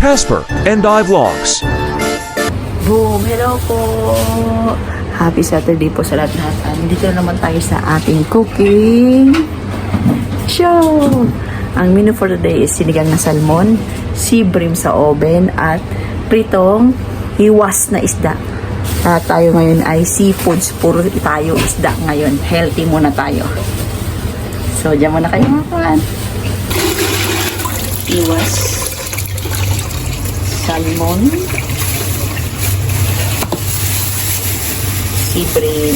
Casper and I Vlogs. Boom! Hello po! Happy Saturday po sa lahat-lahat. Dito na naman tayo sa ating cooking show! Ang menu for today is sinigang na salmon, sea bream sa oven, at pritong hiwas na isda. At tayo ngayon ay seafoods. Puro tayo isda ngayon. Healthy muna tayo. So, dyan muna kayo mga kawan. Hiwas, salmon, sea bream.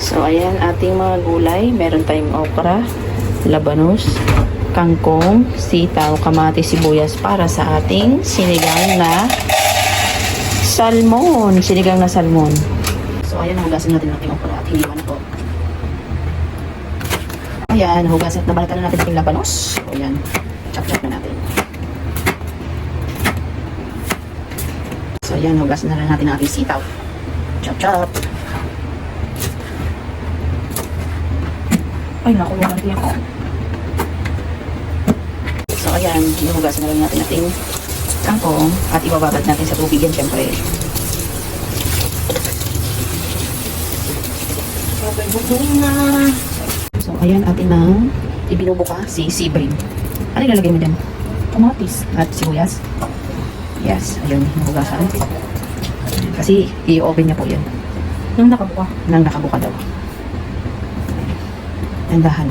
So, ayan ating mga gulay. Meron tayong okra, labanos, kangkong, sitaw, kamatis, sibuyas para sa ating sinigang na salmon. Sinigang na salmon. So, ayan, hugasin natin ating okra at hiniwan na po. Ayan, hugasin at nabalatan na natin ating labanos. So, ayan, chop-chop na natin. So, ayan, hugasin na natin ang ating sitaw. Chop-chop. Ay, naku, walang tiyak. So, ayan, hinugasan na lang natin ating kangkong at ibababad natin sa tubig yan, syempre. So, ayan, atin na ibinubuka si sea bream. Ano ilalagay mo dyan? Kamatis at sibuyas. Yes, ayun, hinugasan. Kasi, i-open niya po yan. Nang nakabuka. Nang nakabuka daw. Tandahan.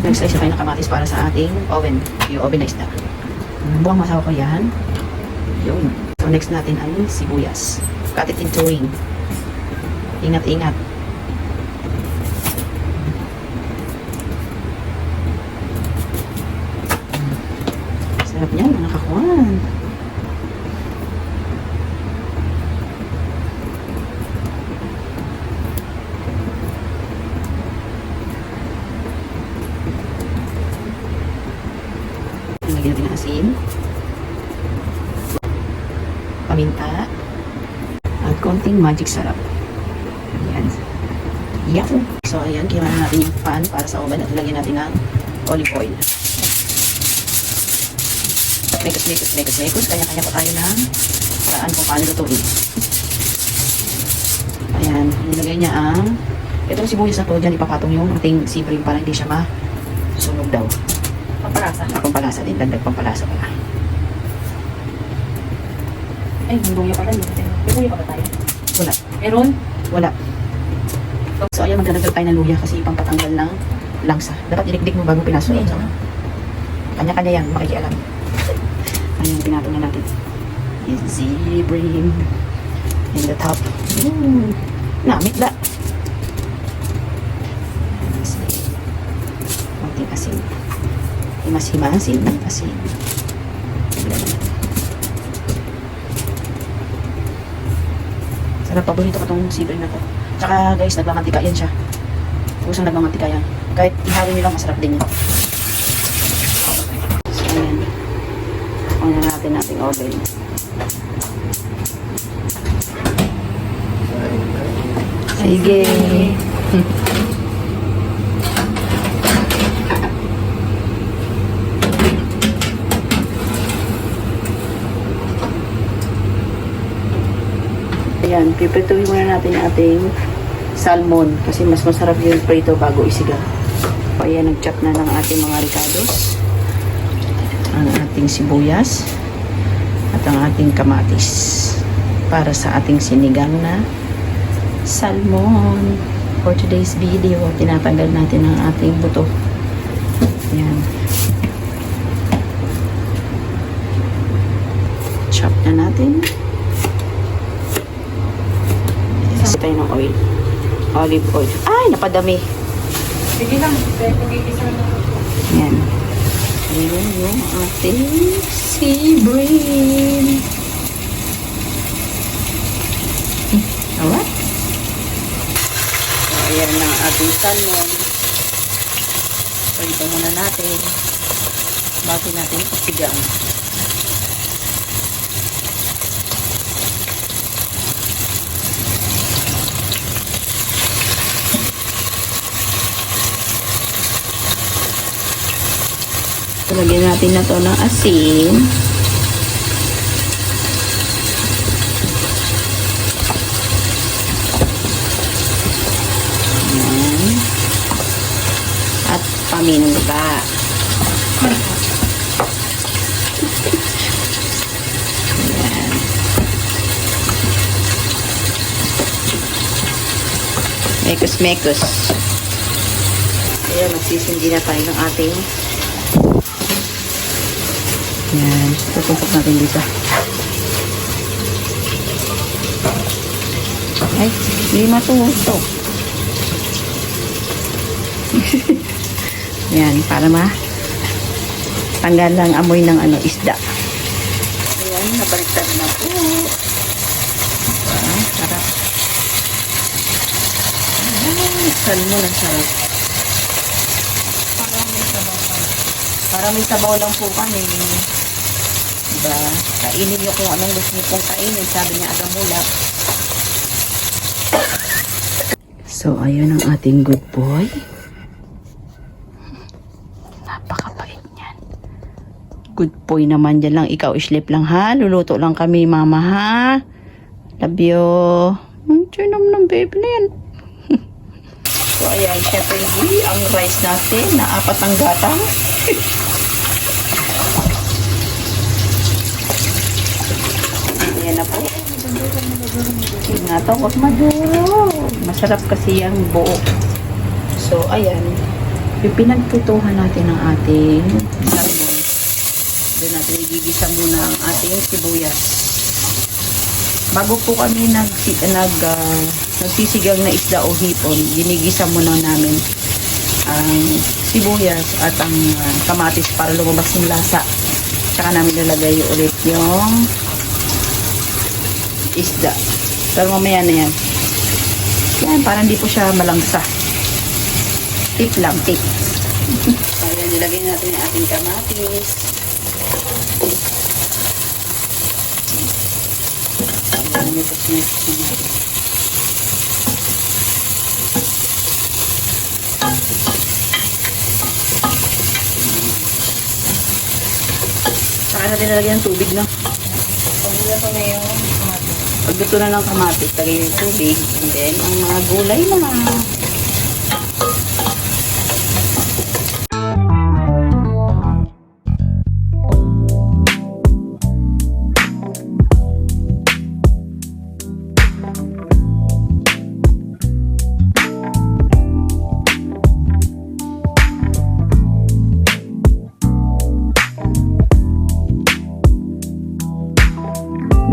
Nag-slice na tayo ng kamatis para sa ating oven. Yung oven na isda. Buwang masawa ko yan. Yun. So next natin ay sibuyas. Cut it into ring. Ingat-ingat. Sarap niyan mga kakuan. Lagyan natin ng asin, paminta, at konting magic sarap. Ayan. Yahoo! So, ayan, kinuha na natin yung pan para sa oven at lagyan natin ng olive oil. Mekos. Kanya-kanya po tayo ng paraan kung paano lutuin. Ayan, nilagay niya ang itong sibuyas na to, dyan ipapatong yung ating sea bream para hindi siya masunog daw. Pampalasa. Pampalasa din, dagdag pampalasa pala. Ay, may luya pala. May luya pa ba tayo? Wala. Meron? Wala. So, ayan, magdadagdag tayo ng luya kasi pampatanggal ng langsa. Dapat dinikdik mo bago pinasok. So, kanya-kanya yan, makikialam. Ayan, pinatong na natin. Yung sea bream in the top. Namit da. Konting asin. Himas-himasin ng asin. Sarap, paborito ko itong sea bream na to. Tsaka guys, nagmamantika yan siya. Kusang nagmamantika yan. Kahit ihawin nyo lang, masarap din yun. So, ayan. On na natin ating oven. Sige. Ayan, piprituhin muna natin ating salmon kasi mas masarap yung prito bago isigaw. Ayan, nag-chop na ng ating mga ricados, ang ating sibuyas at ang ating kamatis para sa ating sinigang na salmon. For today's video, tinatanggal natin ang ating buto. Ayan. Chop na natin. Tayo ng oil. Olive oil. Ay, napadami. Sige lang. Pag-igisa na. Ayan. Ayan yung ating sea bream. Alright. So, ayan na ang ating salmon. So, ito muna natin. Bago natin pasigang. Lagyan natin na to ng asin. Ayan. At paminta. Ayan. Mekos-mekos. Ayan, magsisindi na tayo ng ating yan, tutumpok natin dito. Ay, hindi matutok. Yan, para tanggal lang amoy ng isda. Ayan, nabaliktad na po. Ayan, sarap. Ayan, salmon ang sarap. Para may sabaw lang po kami. Diba? Kainin nyo kung anong gusto nyo pong kainin. Sabi niya, agamulak. So, ayun ang ating good boy. Napakabait niyan. Good boy naman dyan lang. Ikaw, sleep lang ha. Luluto lang kami, mama ha. Love you. Ang tinom ng baby na yan. So, ayan. Syempre, ang rice natin na 4 ang gatang. Ayan na po. Nga to, wag maduro. Masarap kasi yung buo. So, ayan. Pinagprituhan natin ang ating salmon. Doon natin igigisa muna ang ating sibuyas. Bago po kami nagsisigang na isda o hipon, ginigisa muna namin ang sibuyas at ang kamatis para lumabas yung lasa. Saka namin nilagay ulit yung isda. Pero mamaya na yan. Yan, para hindi po siya malangsa. Tip lang, tip. Ayan, nilagay natin yung ating kamatis. Ayan, nipos-nipos na natin. Saka natin nilagyan ng tubig na. Pagluto na yung kamatis. Pag luto na ng kamatis, lagay yung tubig. And then, ang mga gulay na.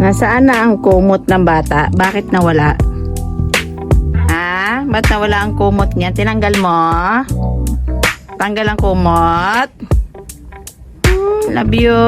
Nasaan na ang kumot ng bata? Bakit nawala? Ha? Ba't nawala ang kumot niya? Tinanggal mo? Tanggal ang kumot? Love you.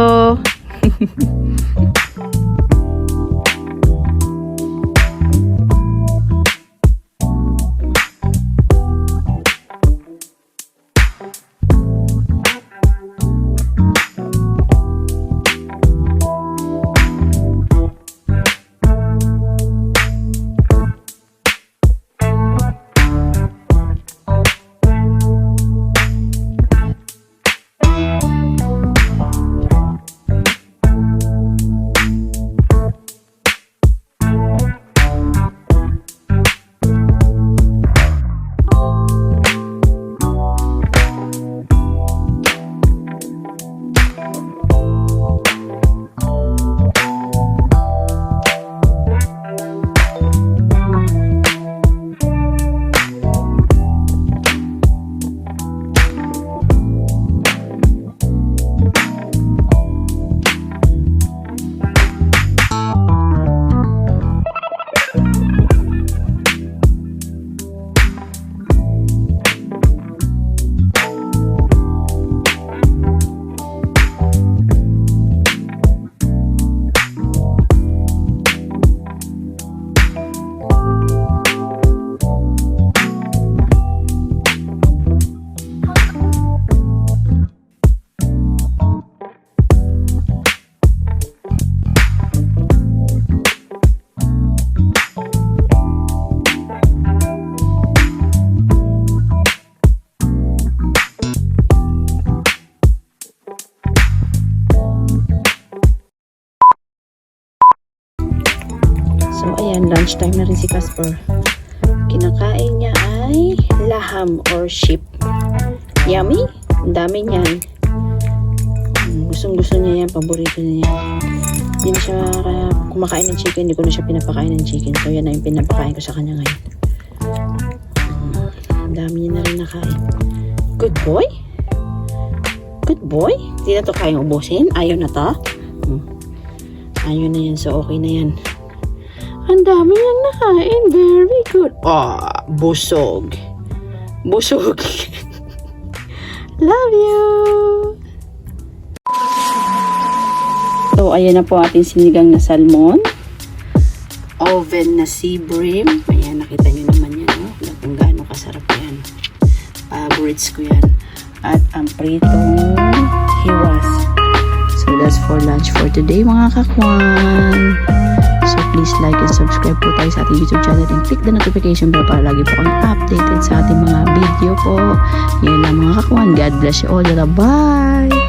So, ayan, lunchtime na rin si Casper. Kinakain niya ay laham or sheep. Yummy? Ang dami niyan. Gustong-gusto niya yan. Paborito niya yan. Hindi na siya kumakain ng chicken. Hindi ko na siya pinapakain ng chicken. So, yan na yung pinapakain ko sa kanya ngayon. Ang dami niya na rin nakain. Good boy? Good boy? Hindi na to kayang ubusin? Ayaw na to? Ayaw na yan. So, okay na yan. Ang dami niyang nakain. Very good. Busog. Busog. Love you. So, ayan na po ating sinigang na salmon. Oven na sea bream. Ayan, nakita niyo naman yan. No? Kung gaano kasarap yan. Favorites ko yan. At ang pritong hiwas. So, that's for lunch for today, mga kakwan. So, please like and subscribe po tayo sa ating YouTube channel and click the notification bell para lagi po kami updated sa ating mga video po. Yan lang, mga kakwan. God bless you all. Bye!